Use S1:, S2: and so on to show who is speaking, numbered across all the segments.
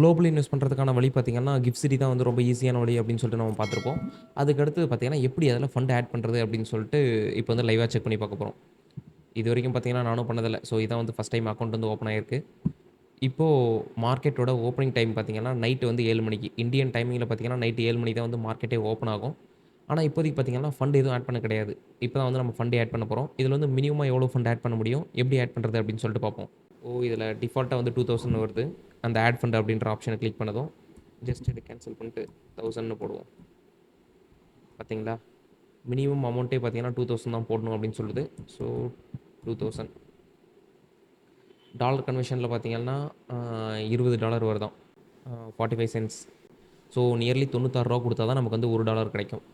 S1: Global invest பண்ணுறதுக்கான வழி பார்த்தீங்கன்னா, கிஃப்ட் சிட்டி தான் வந்து ரொம்ப ஈஸியான வழி அப்படின்னு சொல்லிட்டு நம்ம பார்த்துருப்போம். அதுக்கு அடுத்து பார்த்தீங்கன்னா, எப்படி அதில ஃபண்ட் ஆட் பண்ணுறது அப்படின்னு சொல்லிட்டு இப்போ வந்து லைவா செக் பண்ணி பார்க்க போறோம். இதுவரைக்கும் பார்த்தீங்கன்னா, நானும் பண்ணதில்ல. ஸோ இதான் வந்து ஃபர்ஸ்ட் டைம் அக்கவுண்ட் வந்து ஓப்பன் ஆயிருக்கு. இப்போ மார்க்கெட்டோட ஓப்பனிங் டைம் பார்த்தீங்கன்னா, நைட் வந்து 7 மணிக்கு. இந்தியன் டைமிங்கில பார்த்தீங்கன்னா, நைட் 7 மணிக்கு தான் வந்து மார்க்கெட்டே ஓப்பன் ஆகும். ஆனா, இப்போதைக்கு பார்த்தீங்கன்னா, ஃபண்ட் எதுவும் ஆட் பண்ண கிடையாது. இப்போ தான் வந்து நம்ம ஃபண்ட் ஆட் பண்ண போறோம். இதில வந்து மினிமமா எவ்வளோ ஃபண்ட் ஆட் பண்ண முடியும்? எப்படி ஆட் பண்ணுறது அப்படின்னு சொல்லிட்டு பார்ப்போம். இதில டிஃபால்ட்டா வந்து 2000 வருது. அந்த ஆட் ஃபண்ட் அப்படின்ற ஆப்ஷன கிளிக் பண்ணதும், ஜஸ்ட் இத கேன்சல் பண்ணிட்டு 1000ன்னு போடுவோம். பார்த்தீங்களா? மினிமம் அமௌண்ட்டே பார்த்தீங்கன்னா, 2000 தான் போடணும் அப்படின்னு சொல்லுது. ஸோ 2000 டாலர் கன்வர்ஷன்ல பார்த்தீங்கன்னா, $20 வருதாம். 45 சென்ட்ஸ். ஸோ நியர்லி ரூ. 96 குடுத்தா தான் நமக்கு வந்து $1 கிடைக்கும்.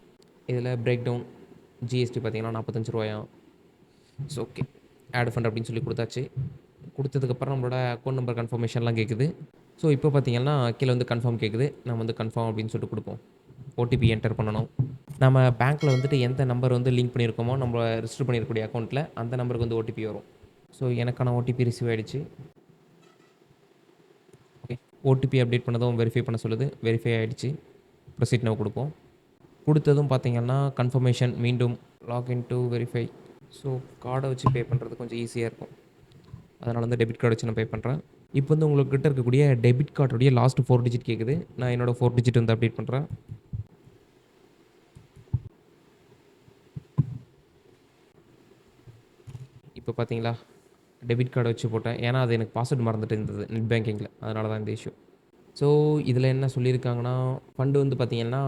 S1: இதில பிரேக் டவுன் ஜிஎஸ்டி பார்த்தீங்கன்னா ரூ. 45 ஸோ ஓகே. ஆட் ஃபண்ட் அப்படின்னு சொல்லி குடுத்தாச்சு. குடுத்ததுக்கப்புறம் நம்மளோட அக்கவுண்ட் நம்பர் கன்ஃபர்மேஷன்லாம் கேட்குது. ஸோ இப்போ பார்த்தீங்கன்னா, கீழ வந்து கன்ஃபார்ம் கேட்குது. நம்ம வந்து கன்ஃபார்ம் அப்படின்னு சொல்லிட்டு குடுப்போம். ஓடிபி என்டர் பண்ணணும். நம்ம பேங்க்ல வந்துட்டு எந்த நம்பர் வந்து லிங்க் பண்ணியிருக்கோமோ, நம்ம ரிஜிஸ்டர் பண்ணியிருக்கக்கூடிய அக்கவுண்ட்ல அந்த நம்பருக்கு வந்து ஓடிபி வரும். ஸோ எனக்கான ஓடிபி ரிசீவ் ஆயிடுச்சு. ஓகே. ஓடிபி அப்டேட் பண்ணதும் வெரிஃபை பண்ண சொல்லுது. வெரிஃபை ஆயிடுச்சு. ப்ரொசீட் நவ் குடுப்போம். குடுத்ததும் பார்த்தீங்கன்னா, கன்ஃபர்மேஷன் மீண்டும் லாகின் டூ வெரிஃபை. ஸோ கார்ட வச்சு பே பண்ணுறது கொஞ்சம் ஈஸியா இருக்கும். அதனால வந்து டெபிட் கார்டு வச்சு நான் பே பண்ணுறேன். இப்போ வந்து உங்ககிட்ட இருக்கக்கூடிய டெபிட் கார்டுடைய லாஸ்ட் 4 டிஜிட் கேட்குது. நான் என்னோட 4 டிஜிட் வந்து அப்டேட் பண்ணுறேன். இப்போ பார்த்தீங்களா? டெபிட் கார்ட வச்சு போட்டேன். ஏன்னா, அது எனக்கு பாஸ்வேர்ட் மறந்துட்டு இருந்தது நெட் பேங்கிங்கில. அதனால தான் இந்த இஷ்யூ. ஸோ இதில என்ன சொல்லியிருக்காங்கன்னா, ஃபண்ட் வந்து பார்த்தீங்கன்னா,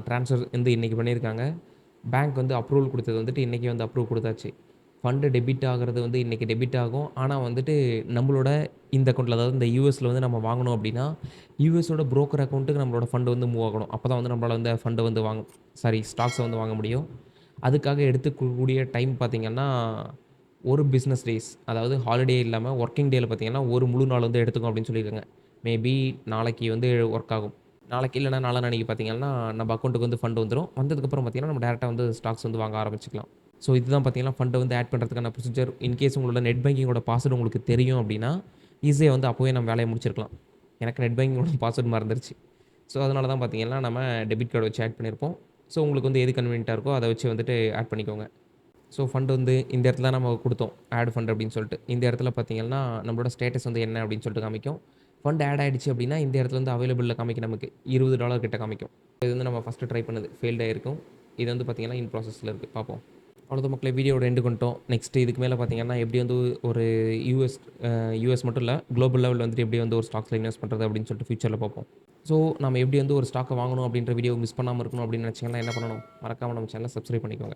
S1: ட்ரான்ஸ்ஃபர் வந்து இன்னைக்கு பண்ணியிருக்காங்க. பேங்க் வந்து அப்ரூவல் குடுத்தது வந்துட்டு இன்னைக்கு வந்து அப்ரூவ் குடுத்தாச்சு. ஃபண்ட் டெபிட் ஆகுறது வந்து இன்னைக்கு டெபிட் ஆகும். ஆனா வந்துட்டு நம்மளோட இந்த அக்கவுண்ட்ல அதாவது இந்த யுஎஸ்ல வந்து நம்ம வாங்கணும் அப்படின்னா, யுஎஸோட புரோக்கர் அக்கவுண்ட்டுக்கு நம்மளோட ஃபண்ட் வந்து மூவ் ஆகணும். அப்பதான் வந்து நம்மளால வந்து ஃபண்ட் வந்து ஸ்டாக்ஸ வந்து வாங்க முடியும். அதுக்காக எடுத்துக்கக்கூடிய டைம் பார்த்தீங்கன்னா, 1 பிசினஸ் டேஸ். அதாவது ஹாலிடே இல்லாம வொர்க்கிங் டேல பார்த்தீங்கன்னா, 1 முழு நாள் வந்து எடுத்துக்கும் அப்படின்னு சொல்லியிருக்காங்க. மேபி நாளைக்கு வந்து ஒர்க் ஆகும். நாளைக்கு இல்லன்னா நாளான்னைக்கு பார்த்தீங்கன்னா, நம்ம அக்கவுண்ட்டுக்கு வந்து ஃபண்ட் வந்துரும். வந்ததுக்கப்புறம் பார்த்தீங்கன்னா, நம்ம டைரக்ட்டா வந்து ஸ்டாக்ஸ் வந்து வாங்க ஆரம்பிச்சுக்கலாம். ஸோ இதுதான் பார்த்தீங்கன்னா, ஃபண்ட வந்து ஆட் பண்ணுறதுக்கான ப்ரொசீஜர். இன்கேஸ் உங்களோட நெட் பேங்கிங்கோட பாஸ்வேர்ட் உங்களுக்கு தெரியும் அப்படின்னா, ஈஸியா வந்து அப்பவே நம்ம வேலைய முடிச்சிருக்கலாம். எனக்கு நெட் பேங்கிங்கோட பாஸ்வேர்ட் மறந்துருச்சு. ஸோ அதனால தான் பார்த்தீங்கன்னா, நம்ம டெபிட் கார்டு வச்சு ஆட் பண்ணியிருப்போம். ஸோ உங்களுக்கு வந்து எது கன்வீனியன்ட்டா இருக்கோ, அத வச்சு வந்துட்டு ஆட் பண்ணிக்கோங்க. ஸோ ஃபண்ட் வந்து இந்த இடத்துல நம்ம குடுத்தோம். ஆட் ஃபண்ட் அப்படின்னு சொல்லிட்டு. இந்த இடத்துல பார்த்தீங்கன்னா, நம்மளோட ஸ்டேட்டஸ் வந்து என்ன அப்படின்னு சொல்லிட்டு காமிக்கும். ஃபண்ட் ஆட் ஆயிடுச்சு அப்படின்னா, இந்த இடத்துல வந்து அவைலபிள்ல காமிக்கும் நமக்கு. $20 கிட்ட காமிக்கும். இது வந்து நம்ம ஃபர்ஸ்ட்டு ட்ரை பண்ணது. ஃபெயில்ட் ஆயிருக்கும். இது வந்து பார்த்தீங்கன்னா, இன் ப்ராசஸ்ல இருக்கு. பார்ப்போம். அவ்வளோதான் மக்களே வீடியோவோட எண்டுக்கு வந்துட்டோம். நெக்ஸ்ட் இதுக்கு மேல பார்த்தீங்கன்னா, எப்படி வந்து ஒரு யுஎஸ் யுஎஸ் மட்டும் இல்ல, குளோபல் லெவல்ல வந்துட்டு எப்படி வந்து ஒரு ஸ்டாக்ஸ்ல இன்வெஸ்ட் பண்றது அப்படின்னு சொல்லிட்டு ஃபியூச்சர்ல பார்ப்போம். ஸோ நம்ம எப்படி வந்து ஒரு ஸ்டாக்க வாங்கணும் அப்படின்ற வீடியோ மிஸ் பண்ணாம இருக்கணும் அப்படின்னு நினைச்சீங்கன்னா என்ன பண்ணணும்? மறக்காம நம்ம சேனல சப்ஸ்கிரைப் பண்ணிக்கோங்க.